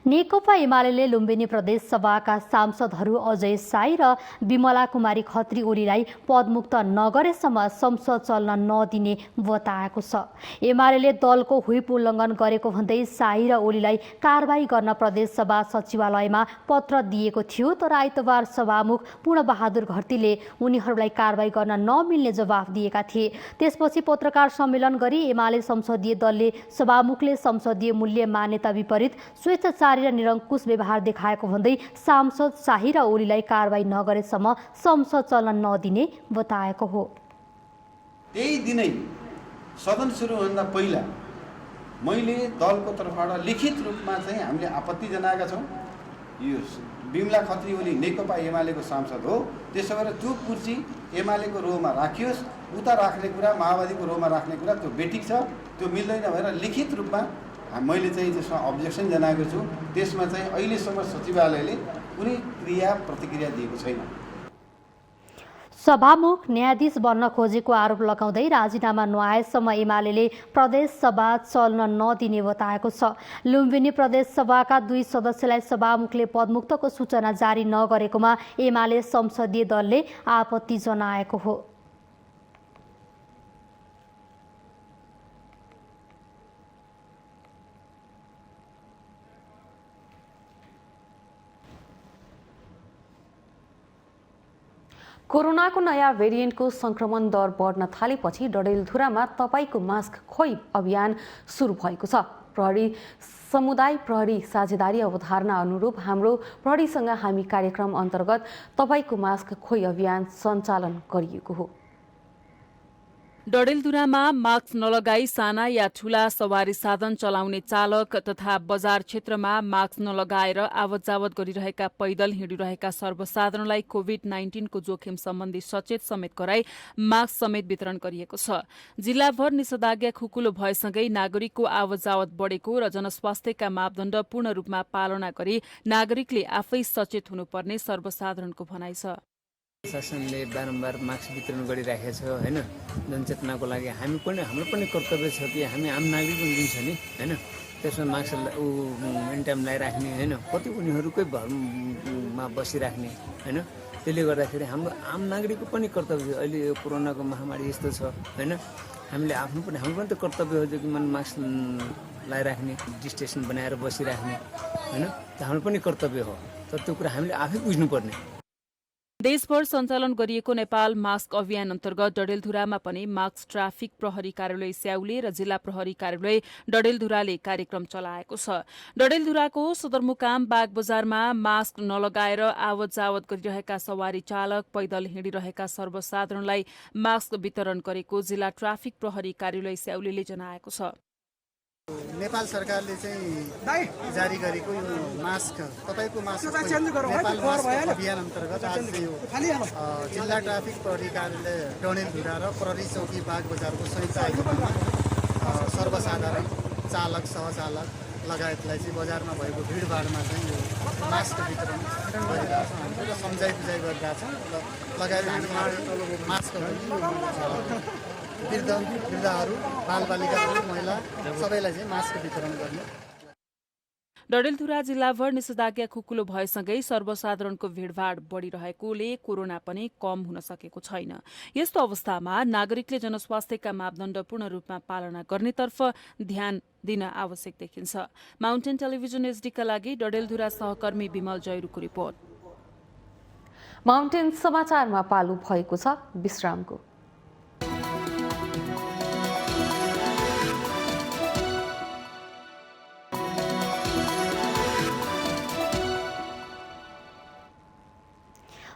नेकपा एमाले लुम्बिनी प्रदेश सभाका सांसदहरू अजय साई र विमला कुमारी खत्री ओलीलाई पदमुक्त नगरेसम्म संसद चल्न नदिने बताएको छ। एमाले दलको व्हिप उल्लङ्घन गरेको भन्दै साई र ओलीलाई कारबाही गर्न प्रदेश सभा सचिवालयमा पत्र दिएको थियो, तर आइतबार सभामुख पूर्णबहादुर घरतीले उनीहरूलाई कारबाही गर्न नमिल्ने जवाफ दिएका थिए। त्यसपछि पत्रकार सम्मेलन गरी एमाले संसदीय दलले सभामुखले संसदीय मूल्य मान्यता विपरीत स्वेच्छाचारी र निरङ्कुश व्यवहार देखाएको भन्दै सांसद शाही र ओलीलाई कारबाही नगरेसम्म संसद चल्न नदिने बताएको हो।
त्यही दिनै सदन सुरुभन्दा पहिला मैले दलको तर्फबाट लिखित रूपमा चाहिँ हामीले आपत्ति जनाएका छौँ। यो विमला खत्री ओली नेकपा एमालेको सांसद हो, त्यसो भएर त्यो कुर्सी एमालेको रोमा राखियोस्, उता राख्ने कुरा माओवादीको रोमा राख्ने कुरा त्यो बेठिक छ, त्यो मिल्दैन भनेर लिखित रूपमा मैले चाहिँ त्यसमा अब्जेक्सन जनाएको छु। त्यसमा चाहिँ अहिलेसम्म सचिवालयले कुनै क्रिया प्रतिक्रिया दिएको छैन।
सभामुख न्यायाधीश बन्न खोजेको आरोप लगाउँदै राजीनामा नआएसम्म एमाले प्रदेश सभा चल्न नदिने बताएको छ। लुम्बिनी प्रदेश सभाका 2 सदस्यलाई सभामुखले पदमुक्तको सूचना जारी नगरेकोमा एमाले संसदीय दलले आपत्ति जनाएको हो।
कोरोनाको नयाँ भेरिएन्टको संक्रमण दर बढ्न थालेपछि डडेलधुरामा तपाईको मास्क खोइ अभियान सुरु भएको छ। प्रहरी समुदाय प्रहरी साझेदारी अवधारणा अनुरूप हाम्रो प्रहरीसँग हामी कार्यक्रम अन्तर्गत तपाईको मास्क खोइ अभियान सञ्चालन गरिएको हो।
डडेलधुरामा मास्क नलगाई साना या ठूला सवारी साधन चलाउने चालक तथा बजार क्षेत्रमा मास्क नलगाएर आवत जावत गरिरहेका पैदल हिँडिरहेका सर्वसाधारणलाई कोभिड-19 को जोखिम सम्बन्धी सचेत समेत गराई मास्क समेत वितरण गरिएको छ। जिल्लाभर निषेधाज्ञा खुकुलो भएसँगै नागरिकको आवत जावत बढेको र जनस्वास्थ्यका मापदण्ड पूर्ण रूपमा पालना गरी नागरिकले आफै सचेत हुनुपर्ने सर्वसाधारणको भनाइ छ।
शासनले बारम्बार मास्क वितरण गरिराखेको छ होइन, जनचेतनाको लागि हाम्रो पनि कर्तव्य छ कि हामी आम नागरिक पनि जुन छ नि होइन, त्यसमा मास्क एनी टाइम लगाइराख्ने होइन, कति उनीहरूकै भरमा बसिराख्ने होइन। त्यसले गर्दाखेरि हाम्रो आम नागरिकको पनि कर्तव्य, अहिले यो कोरोनाको महामारी यस्तो छ होइन, हाम्रो पनि त कर्तव्य हो जो कि मास्क लगाइराख्ने, डिस्टेन्स बनाएर बसिराख्ने होइन, हाम्रो पनि कर्तव्य हो। तर त्यो कुरा हामीले आफै बुझ्नुपर्ने।
देशभर सञ्चालन गरिएको नेपाल मास्क अभियान अन्तर्गत डडेलधुरामा पनि मास्क ट्राफिक प्रहरी कार्यालय स्याउले र जिल्ला प्रहरी कार्यालय डडेलधुराले कार्यक्रम चलाएको छ। डडेलधुराको सदरमुकाम बागबजारमा मास्क नलगाएर आवत जावत गरिरहेका सवारी चालक, पैदल हिँडिरहेका सर्वसाधारणलाई मास्क वितरण गरेको जिल्ला ट्राफिक प्रहरी कार्यालय स्याउले जनाएको छ।
नेपाल सरकारले चाहिँ जारी गरेको यो मास्क तपाईँको मास्क नेपाल मास्क अभियान अन्तर्गत आज यो जिल्ला ट्राफिक प्रहरी कार्यालय डडेलधुरा र प्रहरी चौकी बाग बजारको संयुक्त आयोजनामा सर्वसाधारण चालक, सहचालक लगायतलाई चाहिँ बजारमा भएको भिडभाडमा चाहिँ यो मास्क वितरण गरिरहेका छौँ हामीले र सम्झाइ बुझाइ गरिरहेका छौँ र लगायत हामीले मास्कहरू वृद्धहरू, बालबालिकाहरू, महिला सबैलाई चाहिँ मास्क वितरण गर्ने।
डडेलधुरा जिल्लाभर निषेधाज्ञा खुकुलो भएसँगै सर्वसाधारणको भीड़भाड़ बढ़िरहेकोले कोरोना पनि कम हुन सकेको छैन। यस्तो अवस्थामा नागरिकले जनस्वास्थ्यका मापदण्ड पूर्ण रूपमा पालना गर्नेतर्फ ध्यान दिन आवश्यक देखिन्छ। माउन्टेन टेलिभिजन एसडीका लागि डडेलधुरा सहकर्मी विमल जैरूको रिपोर्ट।
माउन्टेन समाचारमा पालो भएको छ विश्रामको।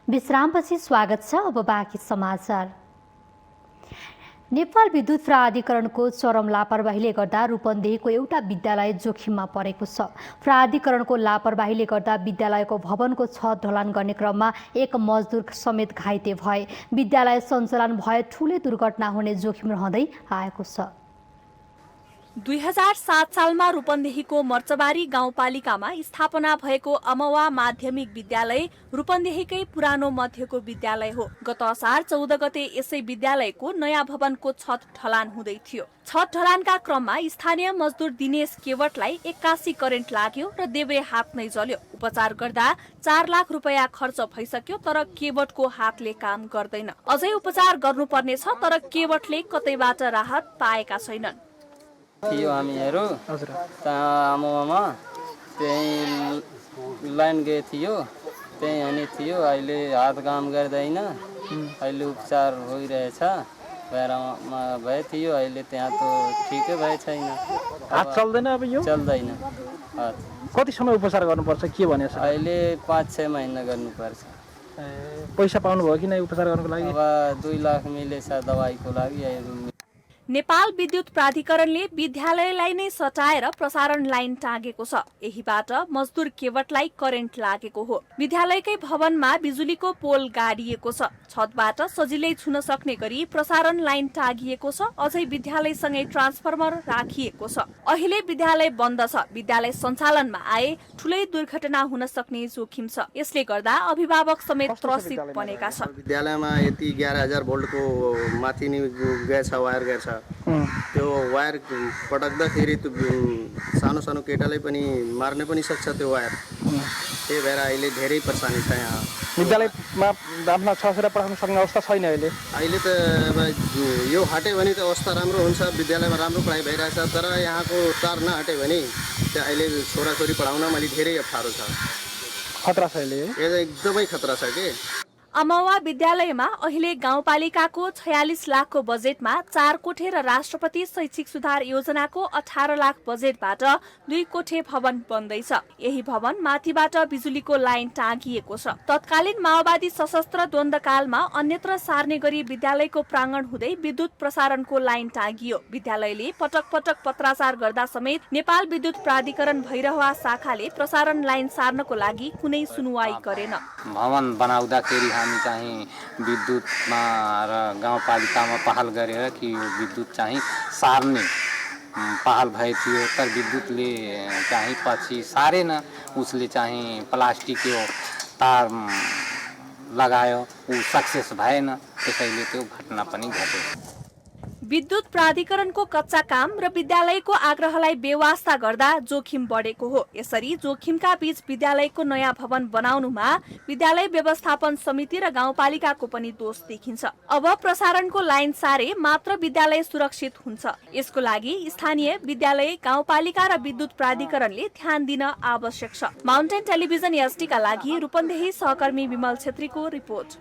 विश्रामपछि स्वागत छ। अब बाँकी समाचार। नेपाल विद्युत प्राधिकरणको चरम लापरवाहीले गर्दा रूपन्देहीको एउटा विद्यालय जोखिममा परेको छ। प्राधिकरणको लापरवाहीले गर्दा विद्यालयको भवनको छत ढलान गर्ने क्रममा एक मजदुर समेत घाइते भए। विद्यालय सञ्चालन भए ठूलै दुर्घटना हुने जोखिम रहँदै आएको छ।
2007 सालमा रूपन्देहीको मर्चबारी गाउँपालिकामा स्थापना भएको अमवा माध्यमिक विद्यालय रूपन्देहीकै पुरानो मध्यको विद्यालय हो। गत असार 14 गते यसै विद्यालयको नयाँ भवनको छत ढलान हुँदै थियो। छत ढलानका क्रममा स्थानीय मजदुर दिनेश केवटलाई 81 करेन्ट लाग्यो र देब्रे हात नै जल्यो। उपचार गर्दा 4 लाख रुपैयाँ खर्च भइसक्यो, तर केवटको हातले काम गर्दैन। अझै उपचार गर्नुपर्नेछ, तर केवटले कतैबाट राहत पाएका छैनन्।
थियो हामीहरू आमामा त्यही लाइन गए थियो, त्यही अनि थियो। अहिले हात काम गर्दैन, अहिले उपचार भइरहेछ। भएरमा भए थियो, अहिले त्यहाँ त ठिकै भए छैन।
हात चल्दैन, अब यो
चल्दैन हात।
कति समय उपचार गर्नुपर्छ के भने?
अहिले 5-6 महिना गर्नुपर्छ।
पैसा पाउनुभयो कि नै उपचार गर्नको लागि?
अब 2 लाख मिलेछ दबाईको लागि।
नेपाल विद्युत प्राधिकरणले विद्यालयलाई नै सटाएर प्रसारण लाइन टाँगेको छ। यहीबाट मजदुर केवटलाई करेन्ट लागेको हो। विद्यालयकै भवनमा बिजुलीको पोल गाडिएको छ। छतबाट सजिलै छुन सक्ने गरी प्रसारण लाइन टाँगिएको छ। अझै विद्यालयसँगै ट्रान्सफर्मर राखिएको छ। अहिले विद्यालय बन्द छ। विद्यालय सञ्चालनमा आए ठूलै दुर्घटना हुन सक्ने जोखिम छ। यसले गर्दा अभिभावक समेत त्रसित बनेका छन्।
विद्यालयमा यति 11,000 भोल्टको माथि नै गएछ, वायर गएछ। त्यो वायर पटक्दाखेरि त्यो सानो सानो केटालाई पनि मार्ने पनि सक्छ त्यो वायर। त्यही भएर अहिले धेरै परेशानी छ यहाँ।
विद्यालयमा आफ्ना छोराछोरी पढाउन सक्ने अवस्था छैन अहिले।
अहिले त अब यो हट्यो भने त अवस्था राम्रो हुन्छ, विद्यालयमा राम्रो पढाइ भइरहेछ। तर यहाँको तार नहट्यो भने त्यहाँ अहिले छोराछोरी पढाउन मैले धेरै अप्ठ्यारो छ।
खतरा छ अहिले,
एकदमै खतरा छ के।
अमवा विद्यालयमा अहिले गाउँपालिकाको 46 लाखको बजेटमा 4 कोठे र राष्ट्रपति शैक्षिक सुधार योजनाको 18 लाख बजेटबाट 2 कोठे भवन बन्दैछ। यही भवन माथिबाट बिजुलीको लाइन टाँगिएको छ। तत्कालीन माओवादी सशस्त्र द्वन्द्वकालमा अन्यत्र सार्ने गरी विद्यालयको प्राङ्गण हुँदै विद्युत प्रसारणको लाइन टाँगियो। विद्यालयले पटक पटक पत्राचार गर्दा समेत नेपाल विद्युत प्राधिकरण भैरहवा शाखाले प्रसारण लाइन सार्नको लागि कुनै सुनुवाई गरेन।
भवन बनाउँदाखेरि हामी चाहिँ विद्युतमा र गाउँपालिकामा पहल गरेर कि यो विद्युत चाहिँ सार्ने पहल भए थियो, तर विद्युतले चाहिँ पछि सारेन। उसले चाहिँ प्लास्टिकको तार लगायो ऊ सक्सेस भएन, त्यसैले त्यो घटना पनि घट्यो।
विद्युत प्राधिकरणको कच्चा काम र विद्यालयको आग्रहलाई बेवास्ता गर्दा जोखिम बढेको हो। यसरी जोखिमका बीच विद्यालयको नयाँ भवन बनाउनुमा विद्यालय व्यवस्थापन समिति र गाउँपालिकाको पनि दोष देखिन्छ। अब प्रसारणको लाइन सारे मात्र विद्यालय सुरक्षित हुन्छ। यसको लागि स्थानीय विद्यालय, गाउँपालिका र विद्युत प्राधिकरणले ध्यान दिन आवश्यक छ। माउन्टेन टेलिभिजन एसटीका लागि रूपन्देही सहकर्मी विमल छेत्रीको रिपोर्ट।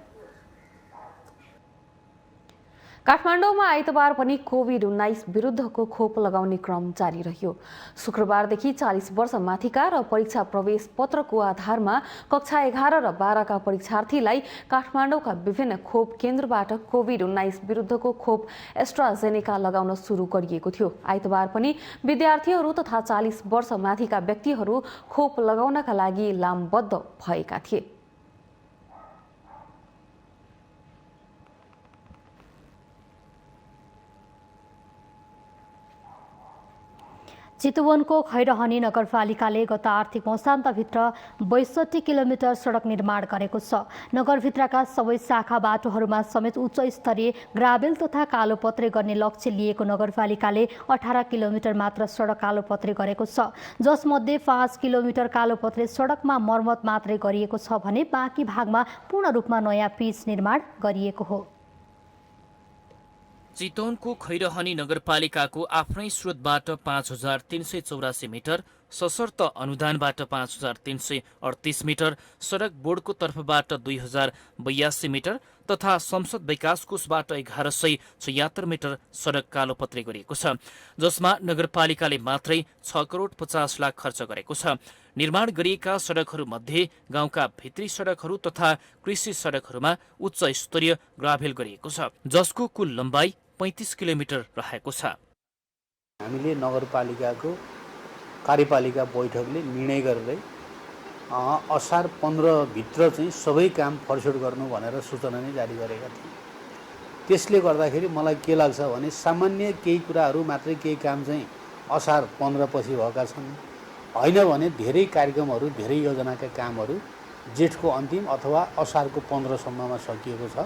काठमाडौँमा आइतबार पनि कोभिड-19 विरुद्धको खोप लगाउने क्रम जारी रह्यो। शुक्रबारदेखि 40 वर्ष माथिका र परीक्षा प्रवेश पत्रको आधारमा कक्षा 11 र 12 का परीक्षार्थीलाई काठमाडौँका विभिन्न खोप केन्द्रबाट कोभिड-19 विरुद्धको खोप एस्ट्राजेनेका लगाउन सुरु गरिएको थियो। आइतबार पनि विद्यार्थीहरू तथा 40 वर्ष माथिका व्यक्तिहरू खोप लगाउनका लागि लामबद्ध भएका थिए।
चितवनको खैरहनी नगरपालिकाले गत आर्थिक मौसान्तभित्र 62 किलोमिटर सडक निर्माण गरेको छ। नगरभित्रका सबै शाखा बाटोहरूमा समेत उच्च स्तरीय ग्राभेल तथा कालोपत्रे गर्ने लक्ष्य लिएको नगरपालिकाले 18 किलोमिटर मात्र सडक कालोपत्रे गरेको छ, जसमध्ये 5 किलोमिटर कालोपत्रे सडकमा मर्मत मात्रै गरिएको छ भने बाँकी भागमा पूर्ण रूपमा नयाँ पिच निर्माण गरिएको हो।
चितवनको खैरहनी नगरपालिकाको आफ्नै स्रोतबाट 5384 मिटर, सशर्त अनुदानबाट 5338 मिटर, सडक बोर्डको तर्फबाट 2082 मिटर तथा संसद विकास कोषबाट 1176 मिटर सडक कालोपत्रे गरिएको छ, जसमा नगरपालिकाले मात्रै 6 करोड 50 लाख खर्च गरेको छ। निर्माण गरिएका सडकहरूमध्ये गाउँका भित्री सडकहरू तथा कृषि सडकहरूमा उच्च स्तरीय ग्राभेल गरिएको छ, जसको कुल लम्बाइ 35 किलोमिटर रहेको छ।
हामीले नगरपालिकाको कार्यपालिका बैठकले निर्णय गरेर असार 15 भित्र चाहिँ सबै काम फरसोट गर्नु भनेर सूचना नै जारी गरेका थिए। त्यसले गर्दाखेरि मलाई के लाग्छ भने सामान्य केही कुराहरू मात्रै, केही काम चाहिँ असार 15 पछि भएका छन्, होइन भने धेरै कार्यक्रमहरू, धेरै योजनाका कामहरू जेठको अन्तिम अथवा असारको 15 सम्ममा सकिएको छ।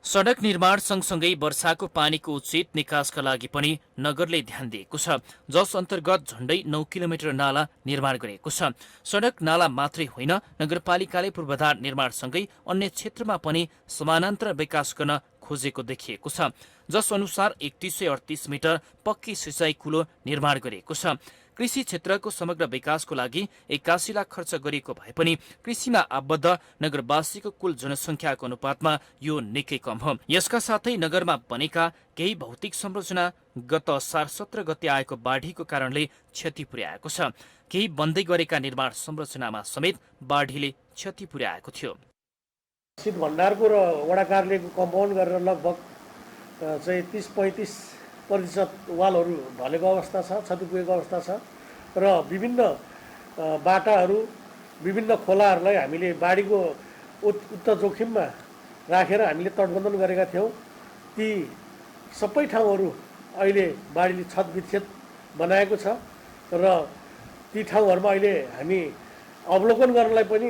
सडक निर्माण सँगसँगै वर्षाको पानीको उचित निकासका लागि पनि नगरले ध्यान दिएको छ, जस अन्तर्गत झण्डै 9 किलोमिटर नाला निर्माण गरिएको छ। सडक नाला मात्रै होइन, नगरपालिकाले पूर्वाधार निर्माणसँगै अन्य क्षेत्रमा पनि समानान्तर विकास गर्न खोजेको देखिएको छ, जस अनुसार 3138 मिटर पक्की सिँचाइ कुलो निर्माण गरिएको छ। कृषि क्षेत्रको समग्र विकासको लागि 81 लाख खर्च गरिएको भए पनि कृषिमा आबद्ध नगरवासीको कुल जनसङ्ख्याको अनुपातमा यो निकै कम हो। यसका साथै नगरमा बनेका केही भौतिक संरचना गत असार 17 गते आएको बाढीको कारणले क्षति पुर्याएको छ। केही बन्दै गरेका निर्माण संरचनामा समेत बाढीले क्षति पुर्याएको थियो।
शीत भण्डारको र वडा कार्यालयको कम्पाउन्ड गरेर लगभग चाहिँ 30-35% वालहरू ढलेको अवस्था छ, क्षति पुगेको अवस्था छ र विभिन्न बाटाहरू, विभिन्न खोलाहरूलाई हामीले बाढीको उच्च जोखिममा राखेर हामीले तटबन्धन गरेका थियौँ। ती सबै ठाउँहरू अहिले बाढीले क्षतविक्षत बनाएको छ र ती ठाउँहरूमा अहिले हामी अवलोकन गर्नलाई पनि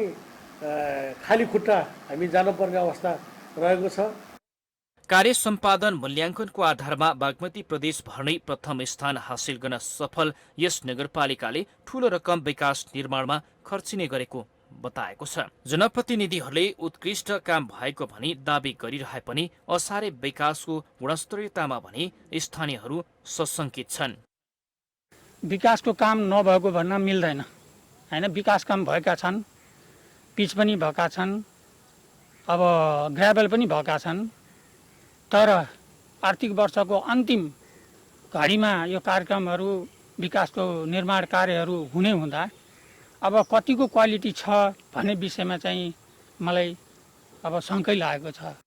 खाली खुट्टा हामी जानुपर्ने अवस्था रहेको छ।
कार्य सम्पादन मूल्याङ्कनको आधारमा बागमती प्रदेश भर्नै प्रथम स्थान हासिल गर्न सफल यस नगरपालिकाले ठूलो रकम विकास निर्माणमा खर्चिने गरेको बताएको छ। जनप्रतिनिधिहरूले उत्कृष्ट काम भएको भनी दावी गरिरहे पनि असारे विकासको गुणस्तरीयतामा भने स्थानीयहरू सशङ्कित छन्।
विकासको काम नभएको भन्न मिल्दैन हैन, विकास काम भएका छन्, पिच पनि भएका छन्, अब ग्राभेल पनि भएका छन्, तर आर्थिक वर्षको अन्तिम घडीमा यो कार्यक्रमहरू, विकासको निर्माण कार्यहरू हुने हुँदा अब कतिको क्वालिटी छ भन्ने विषयमा चाहिँ मलाई अब शङ्कै लागेको छ।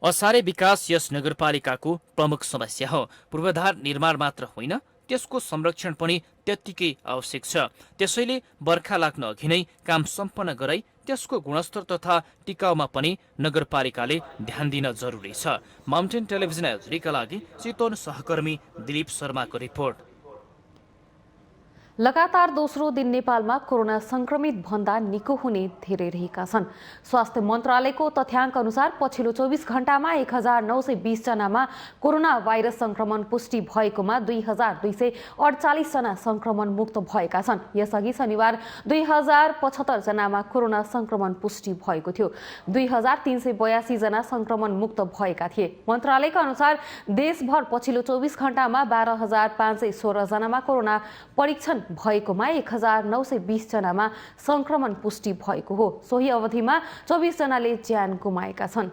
असारे विकास यस नगरपालिकाको प्रमुख समस्या हो। पूर्वाधार निर्माण मात्र होइन, त्यसको संरक्षण पनि त्यत्तिकै आवश्यक छ। त्यसैले बर्खा लाग्न अघि नै काम सम्पन्न गराई त्यसको गुणस्तर तथा टिकाउमा पनि नगरपालिकाले ध्यान दिन जरुरी छ। माउन्टेन टेलिभिजन एचडीका लागि चितवन सहकर्मी दिलीप शर्माको रिपोर्ट।
लगातार दोस्रो दिन नेपालमा कोरोना संक्रमित भन्दा निको हुने धेरै रहेका छन्। स्वास्थ्य मन्त्रालयको तथ्याङ्क अनुसार पछिल्लो 24 घण्टामा 1920 जनामा कोरोना भाइरस संक्रमण पुष्टि भएकोमा 2248 जना संक्रमण मुक्त भएका छन्। यसअघि शनिबार 2075 जनामा कोरोना संक्रमण पुष्टि भएको थियो। 2382 जना संक्रमण मुक्त भएका थिए। मन्त्रालयका अनुसार देशभर पछिल्लो 24 घण्टामा 12516 जनामा कोरोना परीक्षण भएकोमा 1920 जनामा संक्रमण पुष्टि भएको हो। सोही अवधिमा 24 जनाले ज्यान गुमाएका छन्।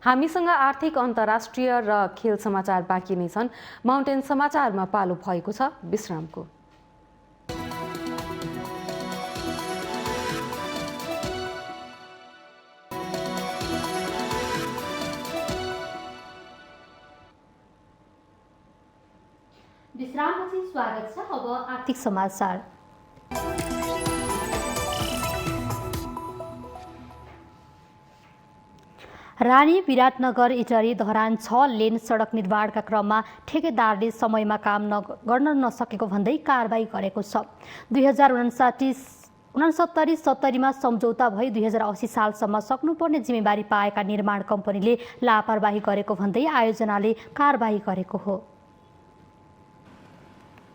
हामीसँग आर्थिक, अन्तर्राष्ट्रिय र खेल समाचार बाँकी नै छन्। माउन्टेन समाचारमा पालो भएको छ विश्रामको।
विश्रामपछि स्वागत छ। अब आर्थिक समाचार। रानी विराटनगर इटरी धरान 6 लेन सडक निर्माणका क्रममा ठेकेदारले समयमा काम गर्न नसकेको भन्दै कारबाही गरेको छ। 2069-70मा सम्झौता भई 2080 सालसम्म सक्नुपर्ने जिम्मेवारी पाएका निर्माण कम्पनीले लापरवाही गरेको भन्दै आयोजनाले कारबाही गरेको हो।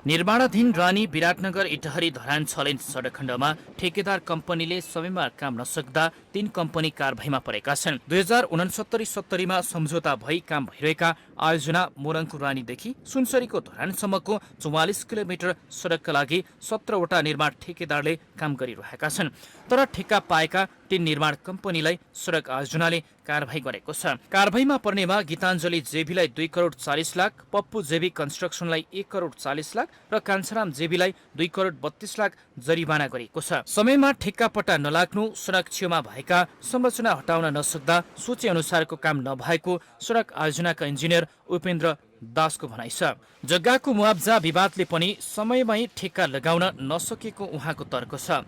निर्माणाधीन रानी विराटनगर इटहरी धरान 6 लेन सडक खण्डमा ठेकेदार कम्पनीले समयमा काम नसक्दा 3 कम्पनी कारबाहीमा परेका छन्। 2069-70मा सम्झौता भई काम भइरहेका आयोजना मोरङको रानीदेखि सुनसरीको धरानसम्मको 44 किलोमिटर सडकका लागि 17वटा निर्माण ठेकेदारले काम गरिरहेका छन्। तर ठेक्का पाएका 3 निर्माण कम्पनीलाई सडक आयोजनाले कारबाही गरेको छ। कारबाहीमा पर्नेमा गीताञ्जली जेबीलाई 2 करोड 40 लाख, पप्पू जेबी कन्स्ट्रक्सनलाई 1 करोड 40 लाख र कान्छाराम जेबीलाई 2 करोड 32 लाख जरिवाना गरिएको छ। समयमा ठेक्का पट्टा नलाग्नु, सडक छेउमा भएका संरचना हटाउन नसक्दा सोचे अनुसारको काम नभएको सडक आयोजनाका इन्जिनियर उपेन्द्र दासको भनाइ छ। जग्गाको मुआब्जा विवादले पनि समयमै ठेक्का लगाउन नसकेको उहाँको तर्क छ।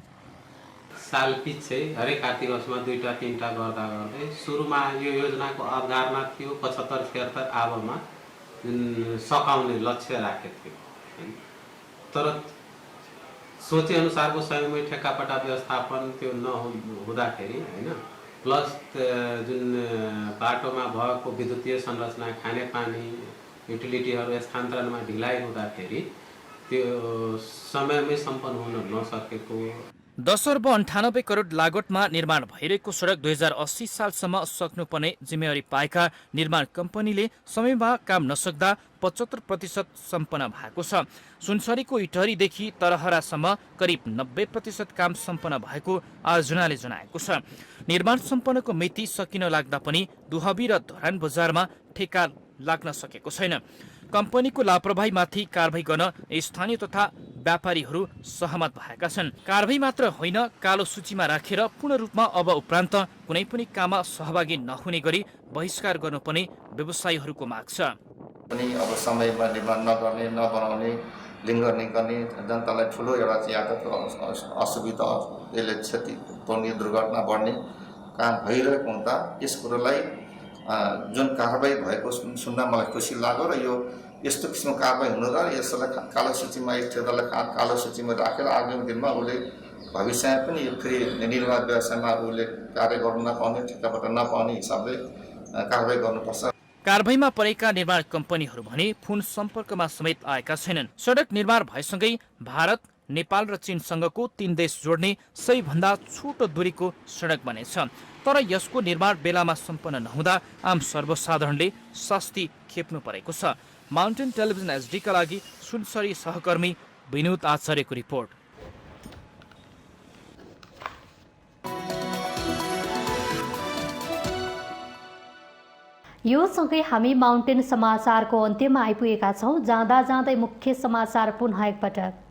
साल पछि हरेक आर्थिक वर्षमा 2-3टा गर्दा गर्दै सुरुमा यो योजनाको अवधारणा थियो 75-76 आबमा सकाउने लक्ष्य राखेको थियो। तर सोचे अनुसारको समयमै ठेक्कापट्टा व्यवस्थापन त्यो नहुँदाखेरि हैन, प्लस जुन बाटोमा भएको विद्युतीय संरचना, खानेपानी, युटिलिटीहरू स्थानान्तरणमा ढिलाइ हुँदाखेरि त्यो समयमै सम्पन्न हुन नसकेको।
10 अर्ब 98 करोड लागतमा निर्माण भइरहेको सडक 2080 सालसम्म सक्नुपर्ने जिम्मेवारी पाएका निर्माण कम्पनीले समयमा काम नसक्दा 75% सम्पन्न भएको छ। सुनसरीको इटहरीदेखि तरहरासम्म करिब 90% काम सम्पन्न भएको आयोजनाले जनाएको छ। निर्माण सम्पन्नको मिति सकिन लाग्दा पनि दुहबी र धरान बजारमा ठेक्का लाग्न सकेको छैन। कम्पनीको लापरवाहीमाथि कारबाही गर्न स्थानीय तथा व्यापारीहरू सहमत भएका छन्। कारबाही मात्र होइन, कालो सूचीमा राखेर पूर्ण रूपमा अब उपरान्त कुनै पनि काममा सहभागी नहुने गरी बहिष्कार गर्नुपर्ने व्यवसायीहरूको माग छ।
पनि अब समयमा निर्माण नगर्ने, नबनाउने, लिङ्क गर्ने जनतालाई ठुलो एउटा यातायातको असुविधा, यसले क्षति पुर्ने, दुर्घटना बढ्ने काम भइरहेको हुँदा यस कुरोलाई जुन कारबाही भएको सुन्दा मलाई खुसी लाग्यो र यो यस्तो किसिमको कारबाही हुनु र यसलाई कालो सूचीमा एक ठेकेदारलाई कालो सूचीमा राखेर आगामी दिनमा उसले भविष्यमा पनि यो फेरि निर्माण व्यवसायमा उसले कार्य गर्नु नपाउने, ठेक्काबाट नपाउने हिसाबले कारबाही गर्नुपर्छ।
कारबाहीमा परेका निर्माण कम्पनीहरू भने फोन सम्पर्कमा समेत आएका छैनन्। सडक निर्माण भएसँगै भारत, नेपाल र चीनसँगको 3 देश जोड्ने सबैभन्दा छोटो दूरीको सडक बनेछ। तर यसको निर्माण बेलामा सम्पन्न नहुँदा आम सर्वसाधारणले शास्ति खेप्नु परेको छ। माउन्टेन टेलिभिजन एचडीका लागि सुनसरी सहकर्मी विनोद आचार्यको रिपोर्ट।
यो सँगै हामी माउन्टेन समाचारको अन्त्यमा आइपुगेका छौँ। जाँदा जाँदै मुख्य समाचार पुनः एकपटक।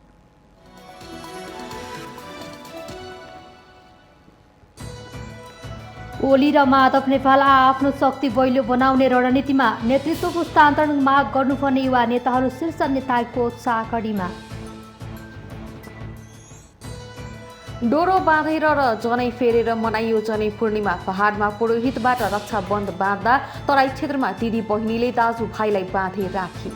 ओली र माधव नेपाल आफ्नो शक्ति बलियो बनाउने रणनीतिमा नेतृत्वको हस्तान्तरण माग गर्नुपर्ने युवा नेताहरू शीर्ष नेताको चाकडीमा।
डोरो बाँधेर र जनै फेरेर मनाइयो जनै पूर्णिमा। पहाडमा पुरोहितबाट रक्षाबन्ध बाँध्दा तराई क्षेत्रमा दिदी बहिनीले दाजुभाइलाई बाँधे राखी।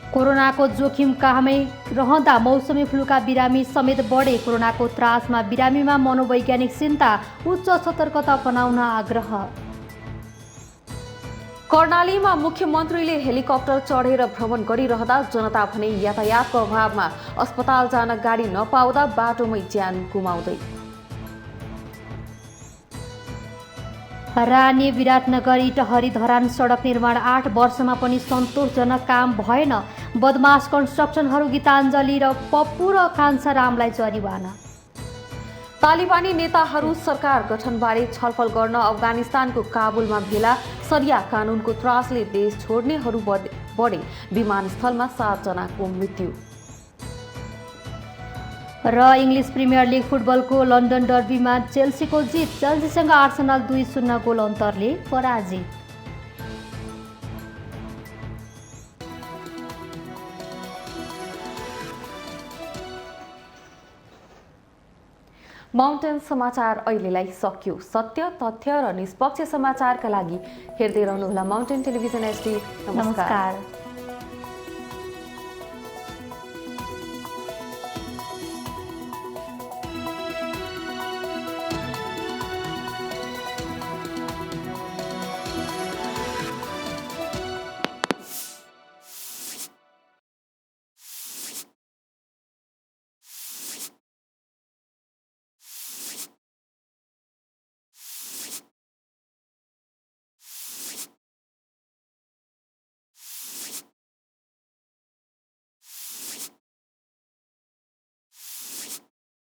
कोरोनाको जोखिम कामै रहँदा मौसमी फ्लूका बिरामी समेत बढे। कोरोनाको त्रासमा बिरामीमा मनोवैज्ञानिक चिन्ता, उच्च सतर्कता अपनाउन आग्रह।
कर्णालीमा मुख्यमन्त्रीले हेलिकप्टर चढेर भ्रमण गरिरहँदा जनता भने यातायातको अभावमा अस्पताल जान गाडी नपाउँदा बाटोमै ज्यान गुमाउँदै।
रानी विराटनगर इटहरी धरान सडक निर्माण 8 वर्षमा पनि सन्तोषजनक काम भएन। बदमास कन्स्ट्रक्सनहरू गीताञ्जली र पप्पू र कान्छारामलाई जरिवाना।
तालिबानी नेताहरू सरकार गठनबारे छलफल गर्न अफगानिस्तानको काबुलमा भेला। सरिया कानुनको त्रासले देश छोड्नेहरू बढे। विमानस्थलमा 7 जनाको मृत्यु।
र इङ्ग्लिस प्रिमियर लिग फुटबलको लन्डन डर्बीमा चेल्सीको जित। चेल्सीसँग आर्सेनल 2-0 गोल अन्तरले पराजित।
माउन्टेन समाचार अहिलेलाई सकियो। सत्य, तथ्य र निष्पक्ष समाचारका लागि हेर्दै रहनुहोला माउन्टेन टेलिभिजन HD। नमस्कार।